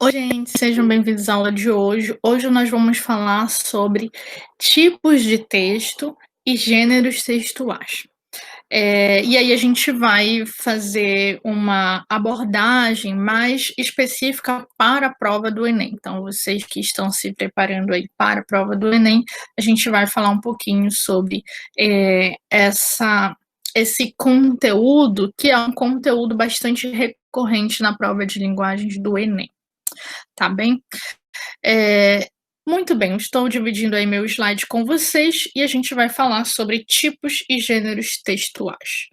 Oi, gente, sejam bem-vindos à aula de hoje. Hoje nós vamos falar sobre tipos de texto e gêneros textuais. E aí a gente vai fazer uma abordagem mais específica para a prova do Enem. Então, vocês que estão se preparando aí para a prova do Enem, a gente vai falar um pouquinho sobre esse conteúdo, que é um conteúdo bastante recorrente na prova de linguagens do Enem. Tá bem? Muito bem, estou dividindo aí meu slide com vocês e a gente vai falar sobre tipos e gêneros textuais.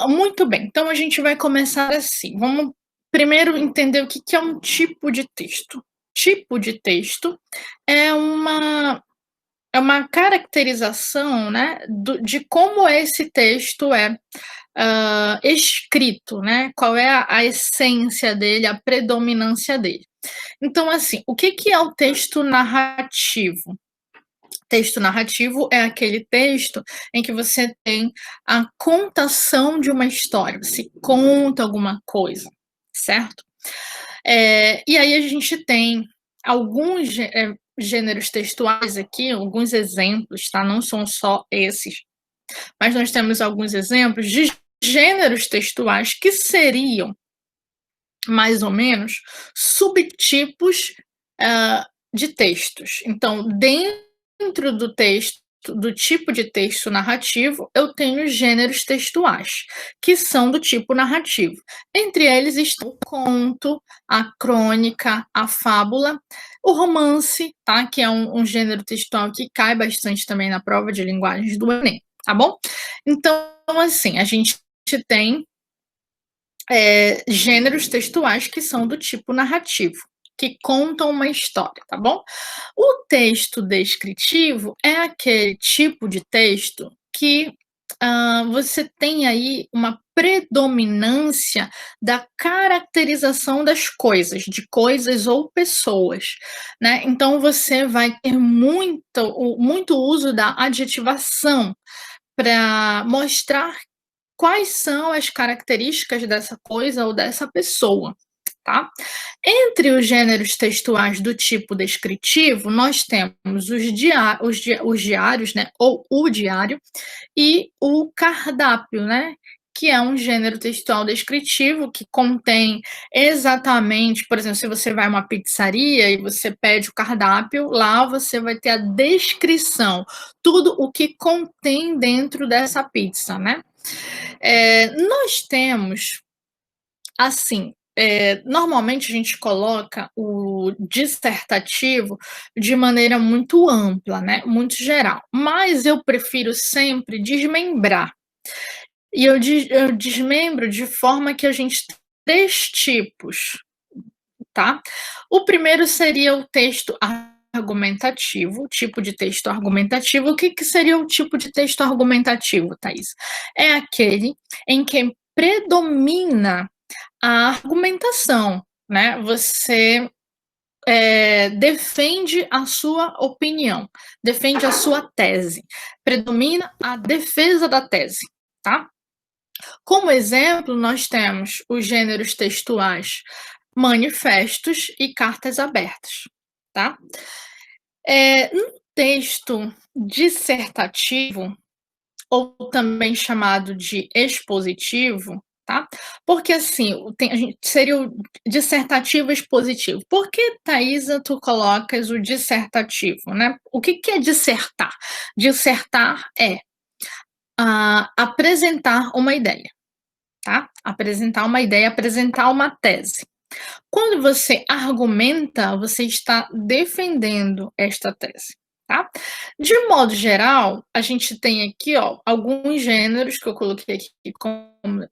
Muito bem, então a gente vai começar assim. Vamos primeiro entender o que é um tipo de texto. Tipo de texto é uma caracterização, né, de como esse texto é escrito, né? Qual é a essência dele, a predominância dele. Então, assim, o que é o texto narrativo? Texto narrativo é aquele texto em que você tem a contação de uma história, você conta alguma coisa, certo? E aí a gente tem alguns gêneros textuais aqui, alguns exemplos, tá? Não são só esses, mas nós temos alguns exemplos de gêneros textuais que seriam mais ou menos subtipos de textos. Então, dentro do texto, do tipo de texto narrativo, eu tenho gêneros textuais, que são do tipo narrativo. Entre eles estão o conto, a crônica, a fábula, o romance, tá? Que é um gênero textual que cai bastante também na prova de linguagens do Enem, tá bom? Então, assim, a gente tem gêneros textuais que são do tipo narrativo, que contam uma história, tá bom? O texto descritivo é aquele tipo de texto que você tem aí uma predominância da caracterização das coisas, de coisas ou pessoas, né? Então você vai ter muito uso da adjetivação para mostrar quais são as características dessa coisa ou dessa pessoa, tá? Entre os gêneros textuais do tipo descritivo, nós temos os diários, né, ou o diário, e o cardápio, né, que é um gênero textual descritivo que contém exatamente, por exemplo, se você vai a uma pizzaria e você pede o cardápio, lá você vai ter a descrição, tudo o que contém dentro dessa pizza, né? Nós temos, assim, normalmente a gente coloca o dissertativo de maneira muito ampla, né, muito geral, mas eu prefiro sempre desmembrar. E eu desmembro de forma que a gente tem 3 tipos, tá. O primeiro seria o texto argumentativo, tipo de texto argumentativo. O que seria o tipo de texto argumentativo, Thaís? É aquele em que predomina a argumentação, né? Você defende a sua opinião, defende a sua tese, predomina a defesa da tese, tá? Como exemplo, nós temos os gêneros textuais manifestos e cartas abertas, tá? No texto dissertativo, ou também chamado de expositivo, tá? Porque assim, seria o dissertativo expositivo. Por que, Thaisa, tu colocas o dissertativo, né? O que é dissertar? Dissertar é apresentar uma ideia, tá? Apresentar uma ideia, apresentar uma tese. Quando você argumenta, você está defendendo esta tese, tá? De modo geral, a gente tem aqui, ó, alguns gêneros que eu coloquei aqui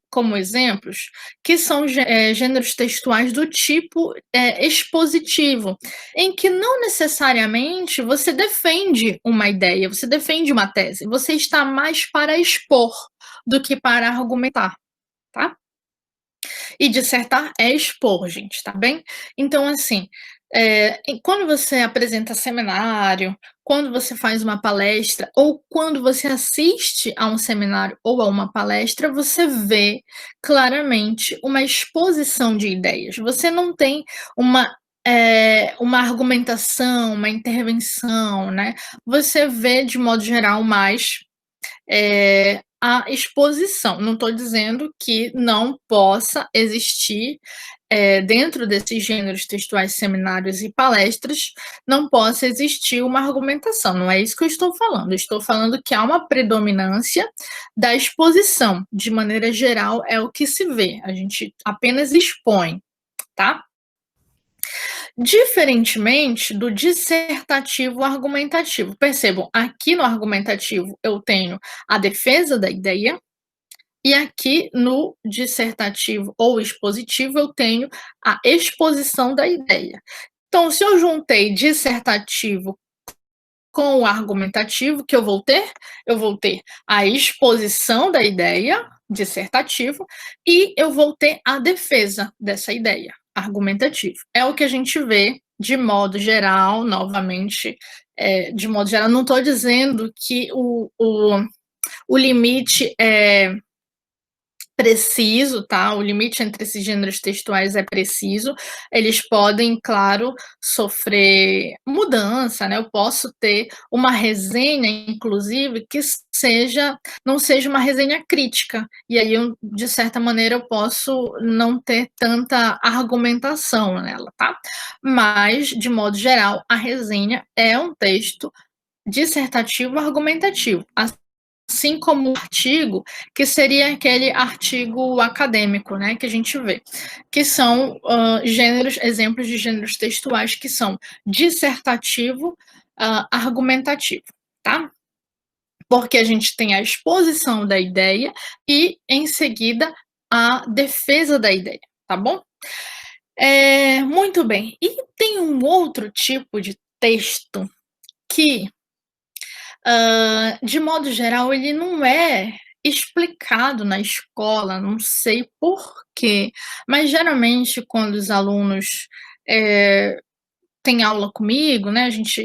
como exemplos, que são gêneros textuais do tipo expositivo, em que não necessariamente você defende uma ideia, você defende uma tese, você está mais para expor do que para argumentar, tá? E dissertar é expor, gente, tá bem? Então, assim, E quando você apresenta seminário, quando você faz uma palestra ou quando você assiste a um seminário ou a uma palestra, você vê claramente uma exposição de ideias. Você não tem uma, uma argumentação, uma intervenção, né. Você vê, de modo geral, mais a exposição. Não estou dizendo que não possa existir, dentro desses gêneros textuais, seminários e palestras, não possa existir uma argumentação, não é isso que eu estou falando. Eu estou falando que há uma predominância da exposição, de maneira geral, é o que se vê, a gente apenas expõe, tá? Diferentemente do dissertativo argumentativo. Percebam, aqui no argumentativo eu tenho a defesa da ideia, e aqui no dissertativo ou expositivo eu tenho a exposição da ideia. Então, se eu juntei dissertativo com o argumentativo, que eu vou ter? Eu vou ter a exposição da ideia, dissertativo, e eu vou ter a defesa dessa ideia, argumentativo. É o que a gente vê de modo geral, novamente, de modo geral, não estou dizendo que o limite é preciso, tá? O limite entre esses gêneros textuais é preciso. Eles podem, claro, sofrer mudança, né? Eu posso ter uma resenha, inclusive, que não seja uma resenha crítica. E aí, de certa maneira, eu posso não ter tanta argumentação nela, tá? Mas, de modo geral, a resenha é um texto dissertativo argumentativo. Assim como o artigo, que seria aquele artigo acadêmico, né, que a gente vê, que são exemplos de gêneros textuais que são dissertativo, argumentativo, tá? Porque a gente tem a exposição da ideia e, em seguida, a defesa da ideia, tá bom? Muito bem. E tem um outro tipo de texto que de modo geral, ele não é explicado na escola, não sei por quê, mas geralmente quando os alunos, eh, têm aula comigo, né, a gente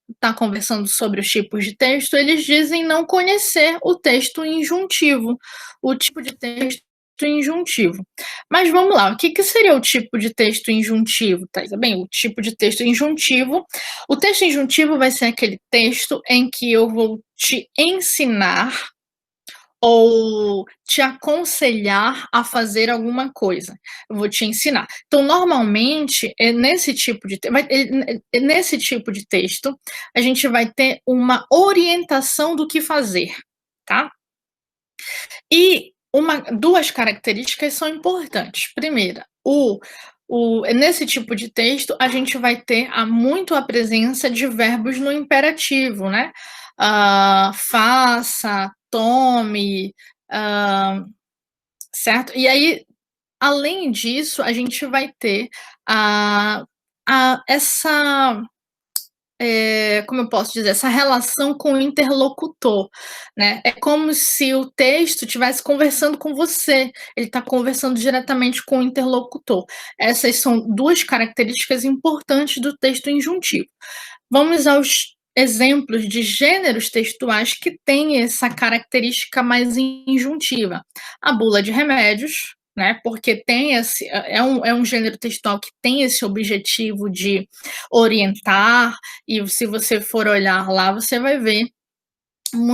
está conversando sobre os tipos de texto, eles dizem não conhecer o texto injuntivo, o tipo de texto injuntivo. Mas vamos lá, o que que seria o tipo de texto injuntivo, Thaisa? Bem, o texto injuntivo vai ser aquele texto em que eu vou te ensinar ou te aconselhar a fazer alguma coisa. Eu vou te ensinar. Então, normalmente, nesse tipo de texto, a gente vai ter uma orientação do que fazer, tá? E 2 características são importantes. Primeira, nesse tipo de texto, a gente vai ter muito a presença de verbos no imperativo, né? Faça, tome, hã, certo? E aí, além disso, a gente vai ter a essa como eu posso dizer, essa relação com o interlocutor, né. É como se o texto estivesse conversando com você, ele está conversando diretamente com o interlocutor. Essas são 2 características importantes do texto injuntivo. Vamos aos exemplos de gêneros textuais que têm essa característica mais injuntiva. A bula de remédios, né, porque tem esse é um gênero textual que tem esse objetivo de orientar, e se você for olhar lá, você vai ver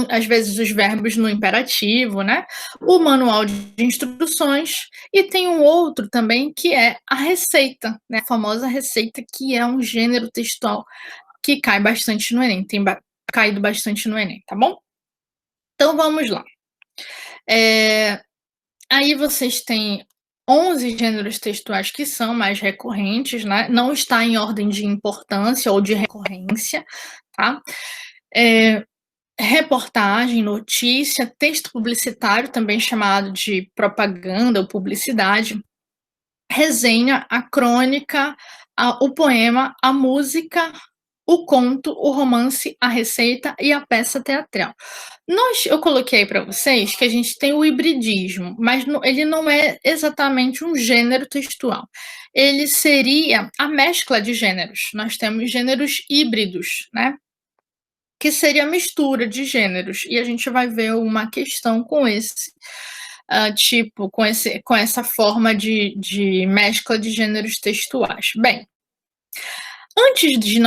às vezes os verbos no imperativo, né? O manual de instruções, e tem um outro também que é a receita, né? A famosa receita, que é um gênero textual que cai bastante no Enem, caído bastante no Enem, tá bom? Então vamos lá. Aí vocês têm 11 gêneros textuais que são mais recorrentes, né? Não está em ordem de importância ou de recorrência, tá? Reportagem, notícia, texto publicitário, também chamado de propaganda ou publicidade, resenha, a crônica, o poema, a música, o conto, o romance, a receita e a peça teatral. Eu coloquei para vocês que a gente tem o hibridismo, mas ele não é exatamente um gênero textual. Ele seria a mescla de gêneros. Nós temos gêneros híbridos, né? Que seria a mistura de gêneros. E a gente vai ver uma questão com esse tipo, com essa forma de mescla de gêneros textuais. Bem, antes de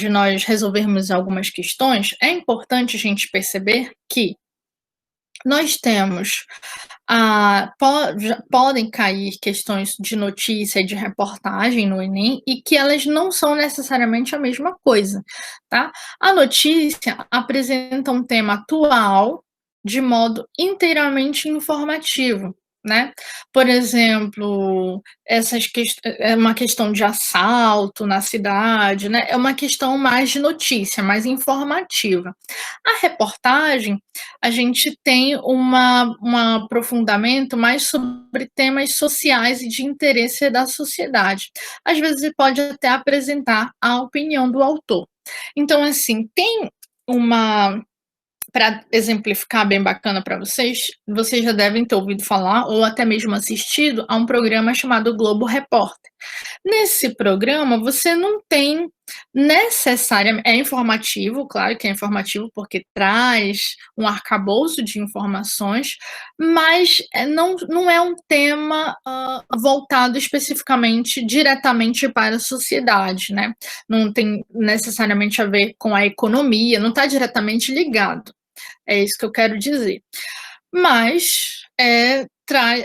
nós resolvermos algumas questões, é importante a gente perceber que nós temos podem cair questões de notícia e de reportagem no Enem e que elas não são necessariamente a mesma coisa, tá? A notícia apresenta um tema atual de modo inteiramente informativo, né? Por exemplo, é uma questão de assalto na cidade, né? É uma questão mais de notícia, mais informativa. A reportagem, a gente tem um aprofundamento mais sobre temas sociais e de interesse da sociedade. Às vezes ele pode até apresentar a opinião do autor. Então, assim, tem uma para exemplificar bem bacana para vocês já devem ter ouvido falar ou até mesmo assistido a um programa chamado Globo Repórter. Nesse programa, você não tem necessariamente. É informativo, claro que é informativo, porque traz um arcabouço de informações, mas não é um tema voltado especificamente, diretamente para a sociedade, né? Não tem necessariamente a ver com a economia, não está diretamente ligado. É isso que eu quero dizer. Mas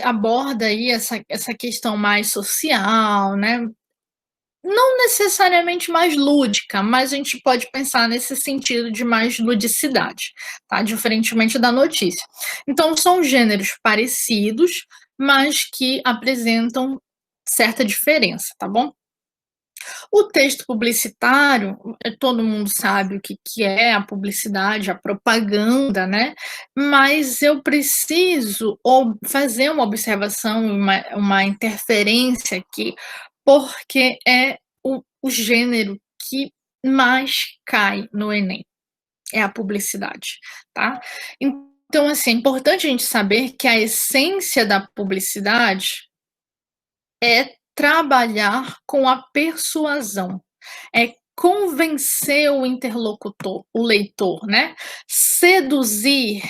aborda aí essa questão mais social, né? Não necessariamente mais lúdica, mas a gente pode pensar nesse sentido de mais ludicidade, tá? Diferentemente da notícia. Então, são gêneros parecidos, mas que apresentam certa diferença, tá bom? O texto publicitário, todo mundo sabe o que é a publicidade, a propaganda, né? Mas eu preciso fazer uma observação, uma interferência aqui, porque é o gênero que mais cai no Enem, é a publicidade, tá? Então, assim, é importante a gente saber que a essência da publicidade é trabalhar com a persuasão, é convencer o interlocutor, o leitor, né? Seduzir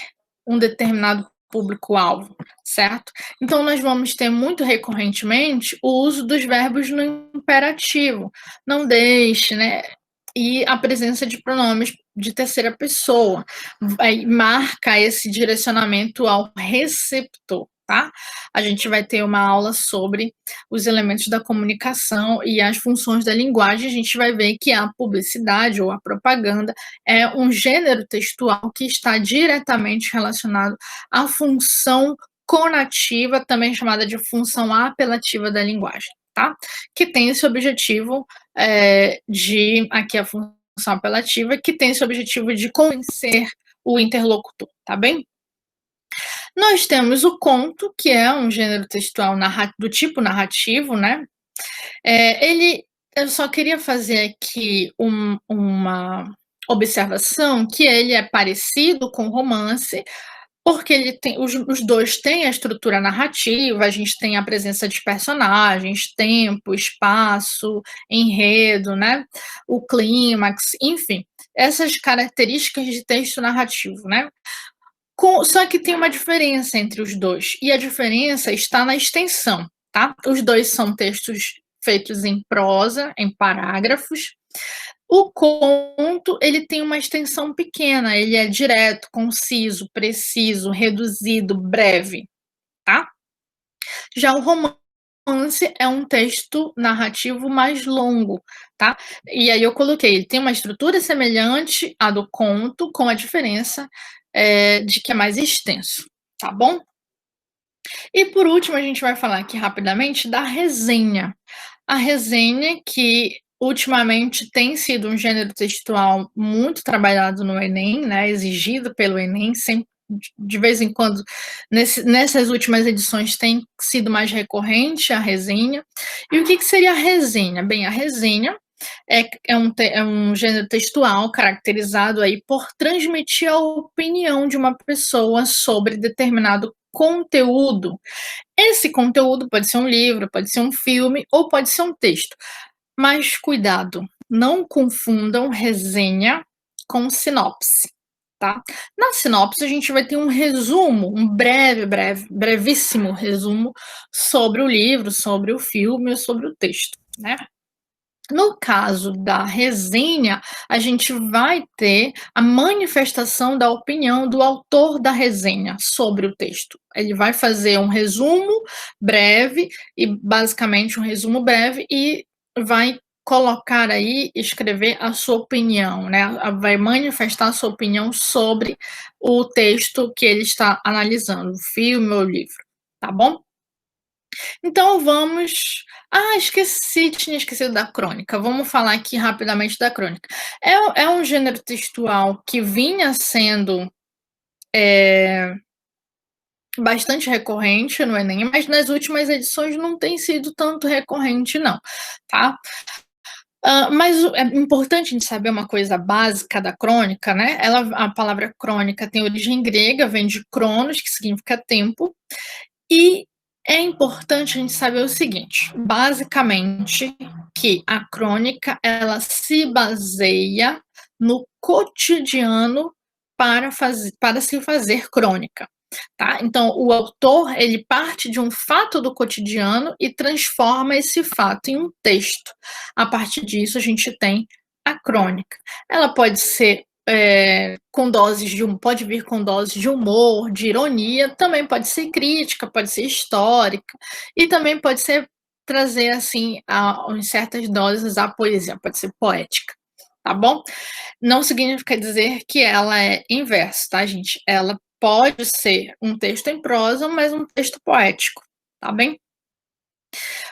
um determinado público-alvo, certo? Então, nós vamos ter muito recorrentemente o uso dos verbos no imperativo. Não deixe, né? E a presença de pronomes de terceira pessoa. Marca esse direcionamento ao receptor, tá? A gente vai ter uma aula sobre os elementos da comunicação e as funções da linguagem. A gente vai ver que a publicidade ou a propaganda é um gênero textual que está diretamente relacionado à função conativa, também chamada de função apelativa da linguagem, tá? Que tem esse objetivo aqui a função apelativa, que tem esse objetivo de convencer o interlocutor, tá bem? Nós temos o conto, que é um gênero textual do tipo narrativo, né? Eu só queria fazer aqui uma observação que ele é parecido com o romance, porque os dois têm a estrutura narrativa, a gente tem a presença de personagens, tempo, espaço, enredo, né? O clímax, enfim, essas características de texto narrativo, né? Só que tem uma diferença entre os dois, e a diferença está na extensão, tá? Os dois são textos feitos em prosa, em parágrafos. O conto, ele tem uma extensão pequena, ele é direto, conciso, preciso, reduzido, breve, tá? Já o romance é um texto narrativo mais longo, tá? E aí eu coloquei, ele tem uma estrutura semelhante à do conto, com a diferença de que é mais extenso, tá bom? E por último, a gente vai falar aqui rapidamente da resenha. A resenha que ultimamente tem sido um gênero textual muito trabalhado no Enem, né, exigido pelo Enem, sempre, de vez em quando, nessas últimas edições tem sido mais recorrente a resenha. E o que seria a resenha? Bem, a resenha é um gênero textual caracterizado aí por transmitir a opinião de uma pessoa sobre determinado conteúdo. Esse conteúdo pode ser um livro, pode ser um filme ou pode ser um texto. Mas cuidado, não confundam resenha com sinopse, tá? Na sinopse a gente vai ter um resumo, um brevíssimo resumo sobre o livro, sobre o filme ou sobre o texto, né? No caso da resenha, a gente vai ter a manifestação da opinião do autor da resenha sobre o texto. Ele vai fazer um resumo breve e basicamente um resumo breve e vai colocar aí, escrever a sua opinião, né? Vai manifestar a sua opinião sobre o texto que ele está analisando, o filme ou o livro, tá bom? Então vamos. Ah, esqueci, tinha esquecido da crônica. Vamos falar aqui rapidamente da crônica. É um gênero textual que vinha sendo bastante recorrente no Enem, mas nas últimas edições não tem sido tanto recorrente, não, tá? Mas é importante a gente saber uma coisa básica da crônica, né? A palavra crônica tem origem grega, vem de cronos, que significa tempo, e é importante a gente saber o seguinte, basicamente, que a crônica ela se baseia no cotidiano para se fazer crônica, tá? Então, o autor ele parte de um fato do cotidiano e transforma esse fato em um texto. A partir disso, a gente tem a crônica. Ela pode ser pode vir com doses de humor, de ironia, também pode ser crítica, pode ser histórica, e também pode ser trazer, assim, em certas doses a poesia, pode ser poética, tá bom? Não significa dizer que ela é inverso, tá, gente? Ela pode ser um texto em prosa, mas um texto poético, tá bem?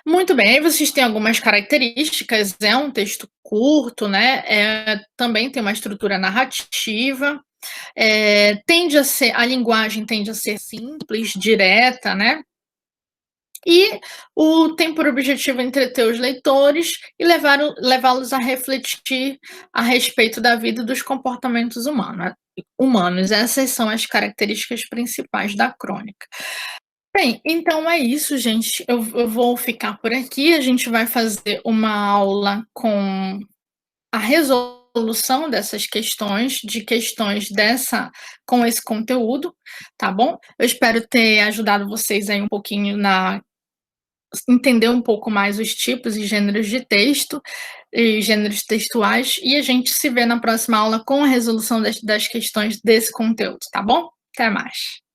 Muito bem, aí vocês têm algumas características, é um texto curto, né? Também tem uma estrutura narrativa, a linguagem tende a ser simples, direta, né? E tem por objetivo entreter os leitores e levá-los a refletir a respeito da vida e dos comportamentos humanos. Essas são as características principais da crônica. Bem, então é isso, gente. Eu vou ficar por aqui. A gente vai fazer uma aula com a resolução dessas questões, de questões com esse conteúdo, tá bom? Eu espero ter ajudado vocês aí um pouquinho entender um pouco mais os tipos e gêneros de texto e gêneros textuais, e a gente se vê na próxima aula com a resolução das questões desse conteúdo, tá bom? Até mais.